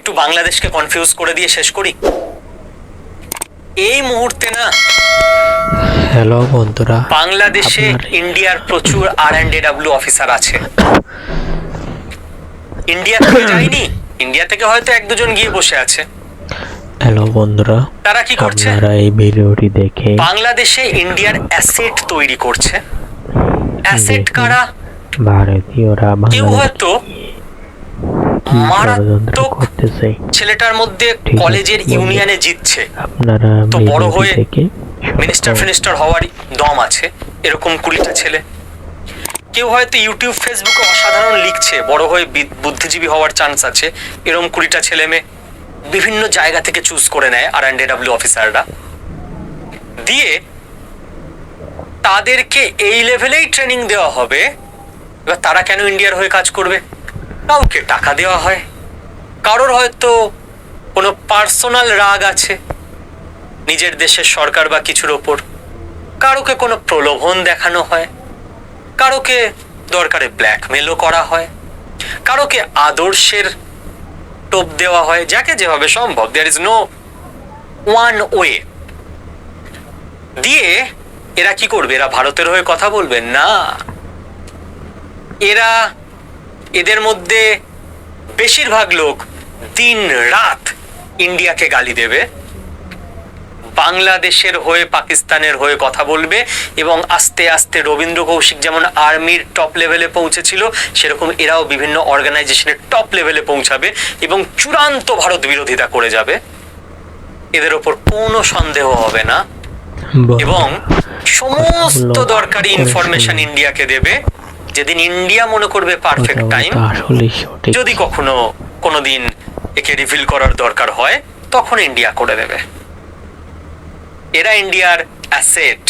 একটু বাংলাদেশকে কনফিউজ করে দিয়ে শেষ করি। এই মুহূর্তে না, হ্যালো বন্ধুরা, বাংলাদেশে ইন্ডিয়ার প্রচুর R&AW অফিসার আছে। ইন্ডিয়া থেকে যায়নি, ইন্ডিয়া থেকে হয়তো এক দুজন গিয়ে বসে আছে। হ্যালো বন্ধুরা, তারা কি করছে? আপনারা এই ভিডিওটি দেখে বাংলাদেশে ইন্ডিয়ার অ্যাসেট তৈরি করছে। অ্যাসেট কারা? ভারতীয়রা কেউ হয়তো মারাত্মক করতেছে। ছেলেটার মধ্যে কলেজের ইউনিয়নে জিতছে, আপনারা তো বড় হয়ে দেখে মিনিস্টার হওয়ার দম আছে, এরকম 20টা ছেলে। কেউ হয়তো ইউটিউব ফেসবুকে অসাধারণ লিখছে, বড় হয়ে বুদ্ধিজীবী হওয়ার চান্স আছে, এরকম 20টা ছেলে মেয়ে বিভিন্ন জায়গা থেকে চুজ করে নেয় R&AW অফিসাররা, দিয়ে তাদেরকে এই লেভেলেই ট্রেনিং দেওয়া হবে। এবার তারা কেন ইন্ডিয়ার হয়ে কাজ করবে? কাউকে টাকা দেওয়া হয়, কারোর হয়তো কোনো পার্সোনাল রাগ আছে নিজের দেশের সরকার বা কিছুর ওপর, কারোকে কোনো প্রলোভন দেখানো হয়, কারোকে দরকারে ব্ল্যাকমেলও করা হয়, কারোকে আদর্শের টোপ দেওয়া হয়, যাকে যেভাবে সম্ভব। There is no one way. দিয়ে এরা কি করবে? এরা ভারতের হয়ে কথা বলবে না। এদের মধ্যে বেশিরভাগ লোক দিন রাত ইন্ডিয়াকে গালি দেবে, বাংলাদেশের হয়ে পাকিস্তানের হয়ে কথা বলবে, এবং আস্তে আস্তে রবীন্দ্র কৌশিক যেমন আর্মির টপ লেভেলে পৌঁছেছিল, সেরকম এরাও বিভিন্ন অর্গানাইজেশনের টপ লেভেলে পৌঁছাবে এবং চূড়ান্ত ভারত বিরোধিতা করে যাবে। এদের ওপর কোনো সন্দেহ হবে না, এবং সমস্ত দরকারি ইনফরমেশন ইন্ডিয়াকে দেবে। যেদিন ইন্ডিয়া মনে করবে পারফেক্ট টাইম, যদি কখনো কোনোদিন একে রিভিল করার দরকার হয়, তখন ইন্ডিয়া করে দেবে। এরা ইন্ডিয়ার অ্যাসেট,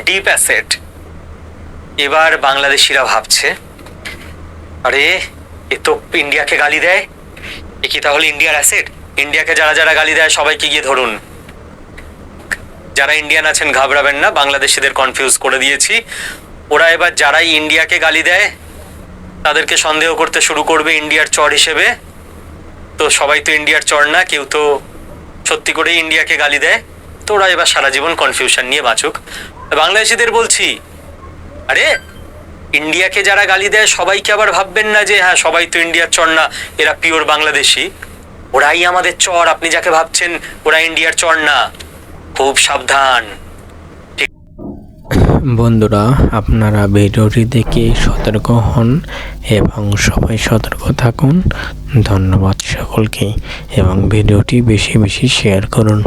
ডিপ অ্যাসেট। এবার বাংলাদেশিরা ভাবছে, আরে এ তো ইন্ডিয়াকে গালি দেয়, এ কি তাহলে ইন্ডিয়ার অ্যাসেট? ইন্ডিয়াকে যারা যারা গালি দেয় সবাইকে গিয়ে ধরুন। যারা ইন্ডিয়ান আছেন ঘাবড়াবেন না, বাংলাদেশিদের কনফিউজ করে দিয়েছি। ওরা এবার যারাই ইন্ডিয়াকে গালি দেয় তাদেরকে সন্দেহ করতে শুরু করবে ইন্ডিয়ার চর হিসেবে। তো সবাই তো ইন্ডিয়ার চর না, কেউ তো সত্যি করেই ইন্ডিয়াকে গালি দেয়। তো ওরা এবার সারা জীবন কনফিউশন নিয়ে বাঁচুক। বাংলাদেশিদের বলছি, আরে ইন্ডিয়াকে যারা গালি দেয় সবাইকে আবার ভাববেন না যে হ্যাঁ সবাই তো ইন্ডিয়ার চর না, এরা পিওর বাংলাদেশি। ওরাই আমাদের চর, আপনি যাকে ভাবছেন ওরা ইন্ডিয়ার চর না। খুব সাবধান। বন্ধুরা, আপনারা ভিডিওটি দেখে সতর্ক হন এবং সবাই সতর্ক থাকুন। ধন্যবাদ সকলকে, এবং ভিডিওটি বেশি বেশি শেয়ার করুন।